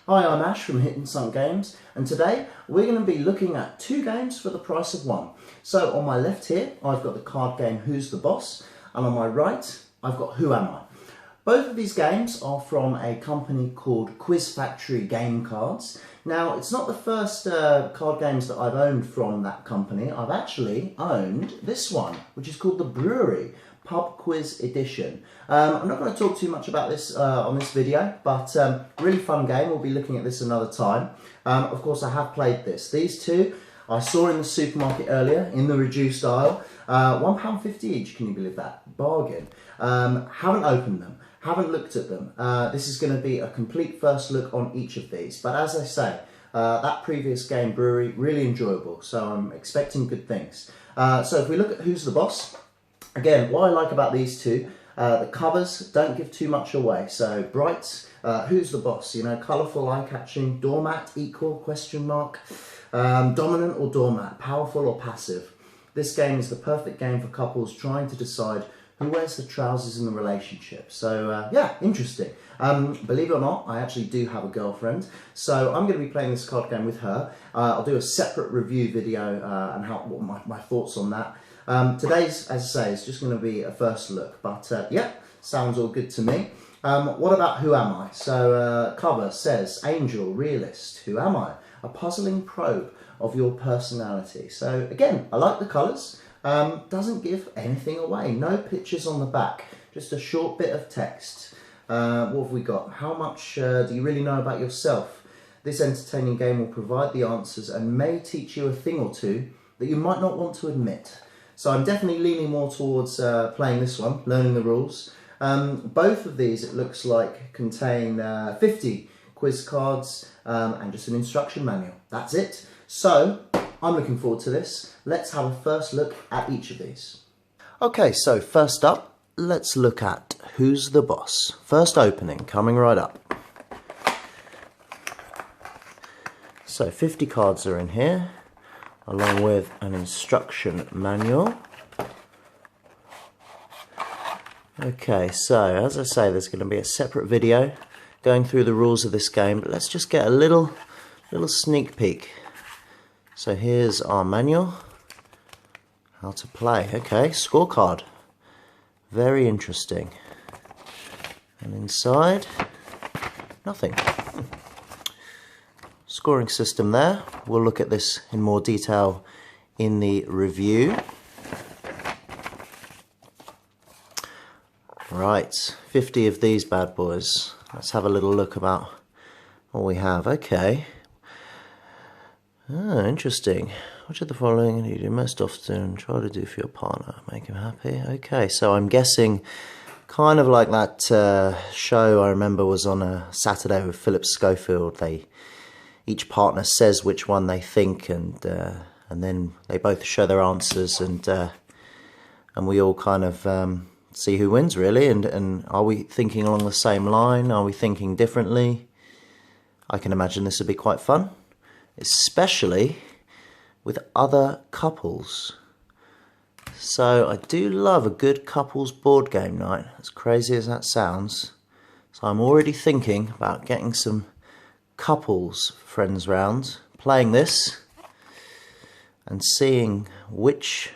Hi, I'm Ash from Hidden Sunk Games, and today we're going to be looking at two games for the price of one. So on my left here, I've got the card game Who's the Boss, and on my right, I've got Who Am I? Both of these games are from a company called Quiz Factory Game Cards. Now, it's not the first card games that I've owned from that company. I've actually owned this one, which is called the Brewery Pub Quiz Edition. I'm not going to talk too much about this on this video, but really fun game. We'll be looking at this another time. Of course, I have played this. These two I saw in the supermarket earlier in the reduced aisle. £1.50 each, can you believe that? Bargain. Haven't opened them. Haven't looked at them. This is going to be a complete first look on each of these. But as I say, that previous game, Brewery, really enjoyable. So I'm expecting good things. So if we look at Who's the Boss, again, what I like about these two, the covers don't give too much away. So bright, Who's the Boss? You know, colourful, eye-catching, doormat, equal, question mark, dominant or doormat, powerful or passive. This game is the perfect game for couples trying to decide who wears the trousers in the relationship. So yeah, interesting. Believe it or not, I actually do have a girlfriend, so I'm going to be playing this card game with her. I'll do a separate review video and what my thoughts on that. Today's, as I say, is just going to be a first look, but yeah, sounds all good to me. What about Who Am I? So cover says, Angel, Realist, Who Am I? A puzzling probe of your personality. So again, I like the colours. Doesn't give anything away. No pictures on the back, just a short bit of text. What have we got? How much do you really know about yourself? This entertaining game will provide the answers and may teach you a thing or two that you might not want to admit. So I'm definitely leaning more towards playing this one, learning the rules. Both of these, it looks like, contain 50 quiz cards and just an instruction manual. That's it. So I'm looking forward to this. Let's have a first look at each of these. Okay, so first up, let's look at Who's the Boss. First opening, coming right up. So 50 cards are in here, along with an instruction manual. Okay, so as I say, there's going to be a separate video going through the rules of this game, but let's just get a little sneak peek. So here's our manual, how to play. Okay, scorecard, very interesting. And inside, nothing. Scoring system there. We'll look at this in more detail in the review. Right, 50 of these bad boys. Let's have a little look about what we have. Okay. Interesting. Which of the following do you do most often? Try to do for your partner. Make him happy. Okay, so I'm guessing kind of like that show I remember was on a Saturday with Philip Schofield. Each partner says which one they think, and then they both show their answers, and we all kind of see who wins, really. And are we thinking along the same line? Are we thinking differently? I can imagine this would be quite fun, especially with other couples. So I do love a good couples board game night, as crazy as that sounds. So I'm already thinking about getting some couples friends round, playing this and seeing which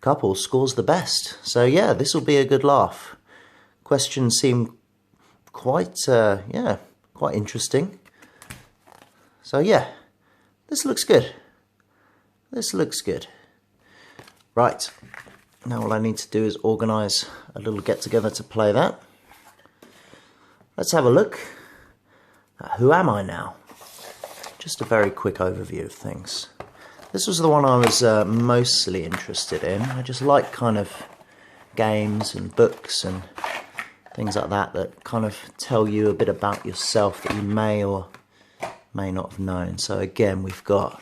couple scores the best. So yeah, this will be a good laugh. Questions seem quite quite interesting. So yeah, this looks good. This looks good. Right, now all I need to do is organise a little get-together to play that. Let's have a look at Who Am I Now? Just a very quick overview of things. This was the one I was mostly interested in. I just like kind of games and books and things like that kind of tell you a bit about yourself that you may or may not have known. So again, we've got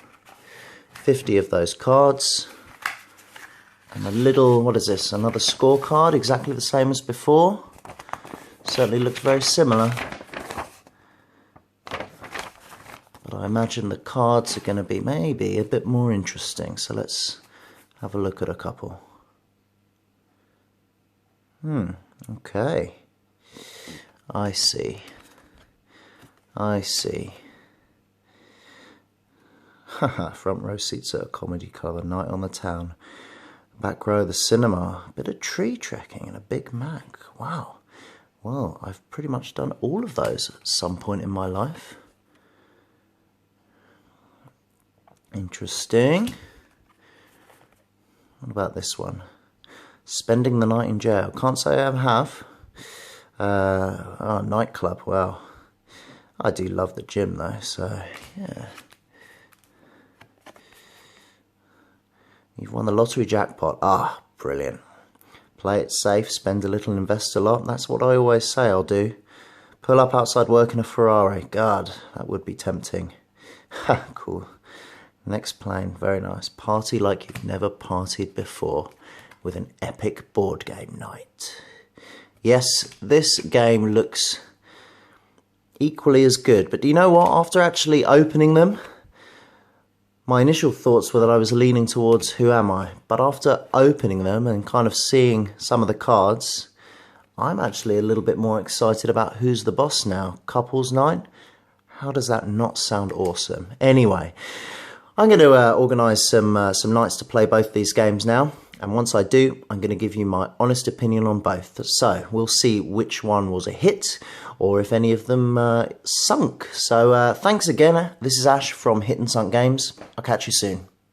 50 of those cards and a little, what is this, another scorecard, exactly the same as before. Certainly looks very similar, but I imagine the cards are going to be maybe a bit more interesting. So let's have a look at a couple. Okay, I see. I see. Haha, front row seats at a comedy club, a night on the town. Back row of the cinema, a bit of tree trekking and a Big Mac. Wow. Well, I've pretty much done all of those at some point in my life. Interesting. What about this one? Spending the night in jail. Can't say I have. Nightclub. Well, I do love the gym though, so yeah. You've won the lottery jackpot. Ah, brilliant. Play it safe, spend a little, invest a lot. That's what I always say I'll do. Pull up outside work in a Ferrari. God, that would be tempting. Ha, cool. Next plane, very nice. Party like you've never partied before with an epic board game night. Yes, this game looks equally as good, but do you know what? After actually opening them, my initial thoughts were that I was leaning towards Who Am I? But after opening them and kind of seeing some of the cards, I'm actually a little bit more excited about Who's the Boss now. Couples Night? How does that not sound awesome? Anyway, I'm going to organise some nights to play both these games now. And once I do, I'm going to give you my honest opinion on both. So we'll see which one was a hit or if any of them sunk. So thanks again. This is Ash from Hit and Sunk Games. I'll catch you soon.